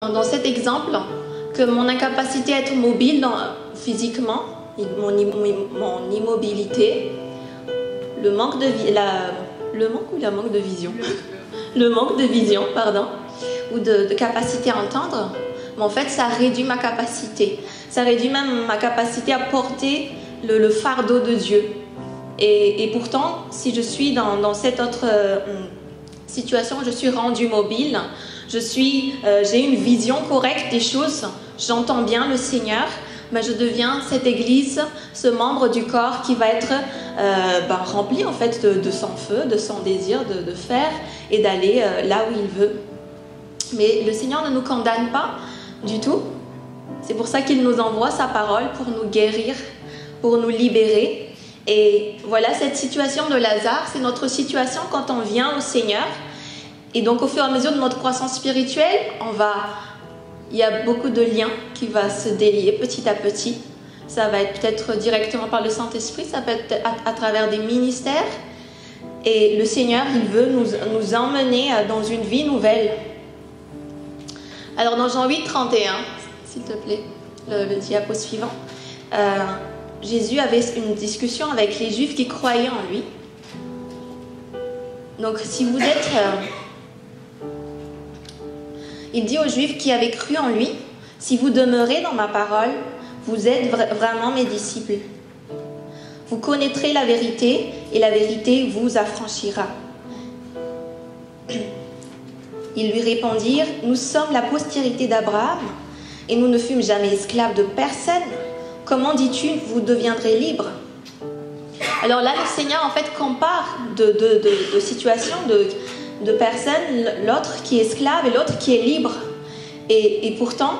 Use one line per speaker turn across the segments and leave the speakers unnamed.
Dans cet exemple, que mon incapacité à être mobile physiquement, mon immobilité, le manque de vision, pardon, ou de capacité à entendre, mais en fait ça réduit ma capacité. Ça réduit même ma capacité à porter le fardeau de Dieu. Et pourtant, si je suis dans cette autre situation, je suis rendue mobile, j'ai une vision correcte des choses, j'entends bien le Seigneur, mais je deviens cette église, ce membre du corps qui va être rempli en fait de son feu, de son désir de faire et d'aller là où il veut. Mais le Seigneur ne nous condamne pas du tout. C'est pour ça qu'il nous envoie sa parole pour nous guérir, pour nous libérer. Et voilà, cette situation de Lazare, c'est notre situation quand on vient au Seigneur. Et donc au fur et à mesure de notre croissance spirituelle, il y a beaucoup de liens qui vont se délier petit à petit. Ça va être peut-être directement par le Saint-Esprit, ça peut être à travers des ministères. Et le Seigneur, il veut nous emmener dans une vie nouvelle. Alors dans Jean 8, 31, s'il te plaît, le diapo suivant, Jésus avait une discussion avec les Juifs qui croyaient en lui. Donc si vous êtes... il dit aux Juifs qui avaient cru en lui, « Si vous demeurez dans ma parole, vous êtes vraiment mes disciples. Vous connaîtrez la vérité et la vérité vous affranchira. » Ils lui répondirent, « Nous sommes la postérité d'Abraham et nous ne fûmes jamais esclaves de personne. Comment dis-tu, vous deviendrez libres ?» Alors là, le Seigneur en fait compare de situations, de personnes, l'autre qui est esclave et l'autre qui est libre. Et pourtant,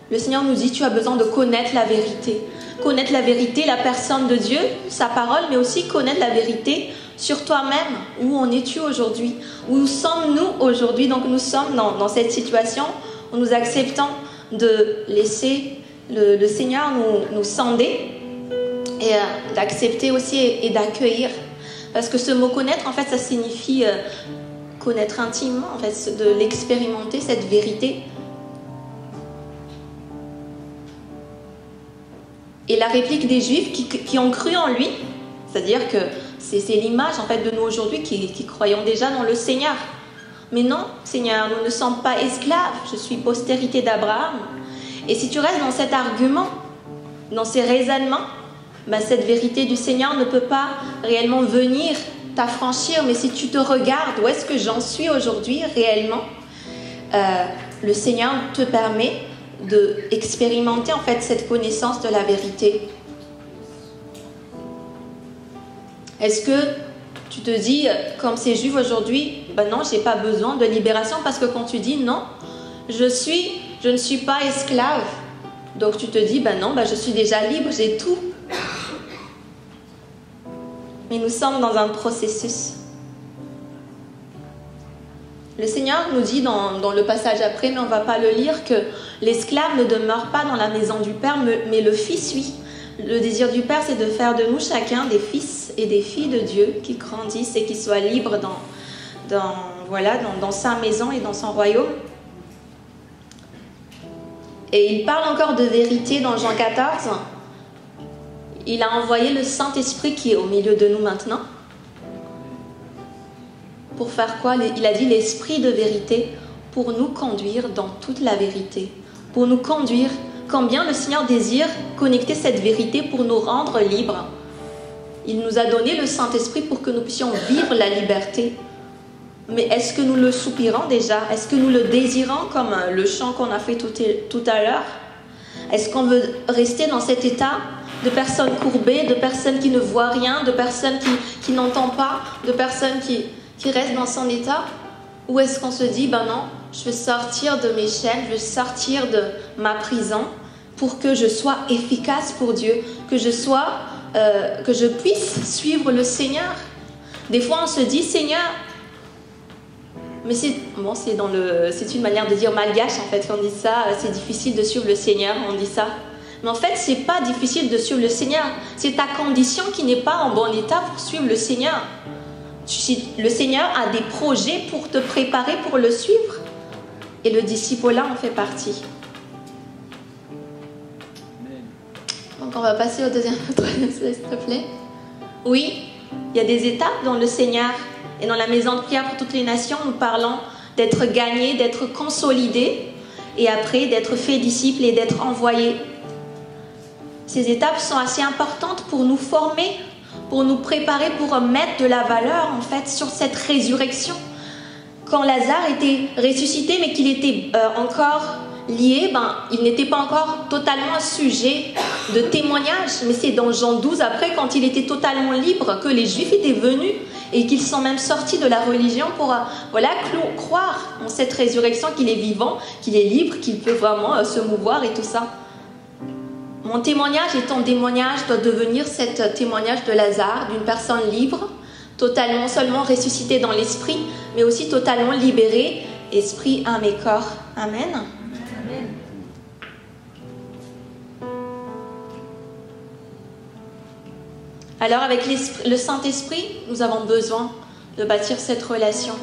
le Seigneur nous dit, tu as besoin de connaître la vérité. Connaître la vérité, la personne de Dieu, sa parole, mais aussi connaître la vérité sur toi-même. Où en es-tu aujourd'hui? Où sommes-nous aujourd'hui? Donc nous sommes dans cette situation où nous acceptons de laisser le Seigneur nous sonder et d'accepter aussi et d'accueillir. Parce que ce mot connaître, en fait, ça signifie connaître intimement, en fait, de l'expérimenter, cette vérité. Et la réplique des Juifs qui ont cru en lui, c'est-à-dire que c'est l'image en fait de nous aujourd'hui qui croyons déjà dans le Seigneur. Mais non, Seigneur, nous ne sommes pas esclaves, je suis postérité d'Abraham. Et si tu restes dans cet argument, dans ces raisonnements, cette vérité du Seigneur ne peut pas réellement venir t'affranchir. Mais si tu te regardes, où est-ce que j'en suis aujourd'hui réellement, le Seigneur te permet d'expérimenter en fait cette connaissance de la vérité. Est-ce que tu te dis, comme ces Juifs aujourd'hui, non, je n'ai pas besoin de libération, parce que quand tu dis non, je ne suis pas esclave, donc tu te dis, non, je suis déjà libre, j'ai tout. Mais nous sommes dans un processus. Le Seigneur nous dit dans le passage après, mais on ne va pas le lire, que l'esclave ne demeure pas dans la maison du Père, mais le Fils, oui. Le désir du Père, c'est de faire de nous chacun des fils et des filles de Dieu qui grandissent et qui soient libres dans sa maison et dans son royaume. Et il parle encore de vérité dans Jean 14. Il a envoyé le Saint-Esprit qui est au milieu de nous maintenant. Pour faire quoi? Il a dit l'Esprit de vérité, pour nous conduire dans toute la vérité. Pour nous conduire, combien le Seigneur désire connecter cette vérité pour nous rendre libres. Il nous a donné le Saint-Esprit pour que nous puissions vivre la liberté. Mais est-ce que nous le soupirons déjà? Est-ce que nous le désirons comme le chant qu'on a fait tout à l'heure? Est-ce qu'on veut rester dans cet état de personnes courbées, de personnes qui ne voient rien, de personnes qui n'entendent pas, de personnes qui restent dans son état? Ou est-ce qu'on se dit, non, je vais sortir de mes chaînes, je vais sortir de ma prison pour que je sois efficace pour Dieu, que je puisse suivre le Seigneur. Des fois, on se dit, Seigneur, mais c'est une manière de dire malgache, en fait, on dit ça, c'est difficile de suivre le Seigneur, on dit ça. Mais en fait, c'est pas difficile de suivre le Seigneur, c'est ta condition qui n'est pas en bon état pour suivre le Seigneur. Le Seigneur a des projets pour te préparer pour le suivre. Et le disciple-là en fait partie. Donc on va passer au deuxième, troisième slide, s'il te plaît. Oui, il y a des étapes dans le Seigneur et dans la maison de prière pour toutes les nations. Nous parlons d'être gagné, d'être consolidé et après d'être fait disciple et d'être envoyé. Ces étapes sont assez importantes pour nous former, pour nous préparer, pour mettre de la valeur en fait sur cette résurrection. Quand Lazare était ressuscité mais qu'il était encore lié, il n'était pas encore totalement un sujet de témoignage. Mais c'est dans Jean 12 après, quand il était totalement libre, que les Juifs étaient venus et qu'ils sont même sortis de la religion pour croire en cette résurrection, qu'il est vivant, qu'il est libre, qu'il peut vraiment se mouvoir et tout ça. Mon témoignage et ton témoignage doit devenir cet témoignage de Lazare, d'une personne libre, totalement seulement ressuscitée dans l'esprit, mais aussi totalement libérée, esprit, âme et corps. Amen. Amen. Alors avec le Saint-Esprit, nous avons besoin de bâtir cette relation.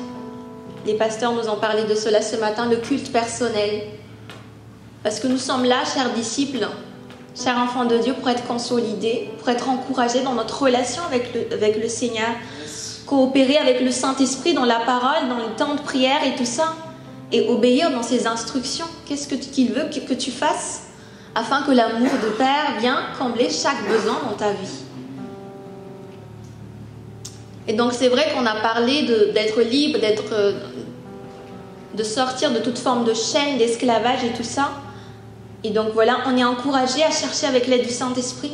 Les pasteurs nous ont parlé de cela ce matin, le culte personnel. Parce que nous sommes là, chers disciples, chers enfants de Dieu, pour être consolidés, pour être encouragés dans notre relation avec le Seigneur, coopérer avec le Saint-Esprit dans la parole, dans le temps de prière et tout ça, et obéir dans ses instructions. Qu'est-ce qu'il veut que tu fasses afin que l'amour de Père vienne combler chaque besoin dans ta vie. Et donc c'est vrai qu'on a parlé d'être libre, de sortir de toute forme de chaîne, d'esclavage et tout ça. Et donc voilà, on est encouragé à chercher avec l'aide du Saint-Esprit.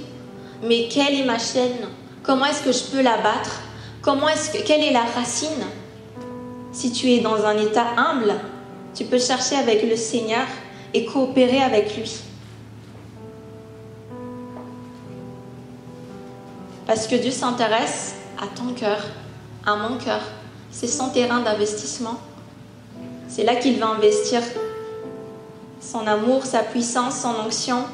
Mais quelle est ma chaîne? Comment est-ce que je peux la battre? Quelle est la racine? Si tu es dans un état humble, tu peux chercher avec le Seigneur et coopérer avec lui. Parce que Dieu s'intéresse à ton cœur, à mon cœur. C'est son terrain d'investissement. C'est là qu'il va investir son amour, sa puissance, son onction,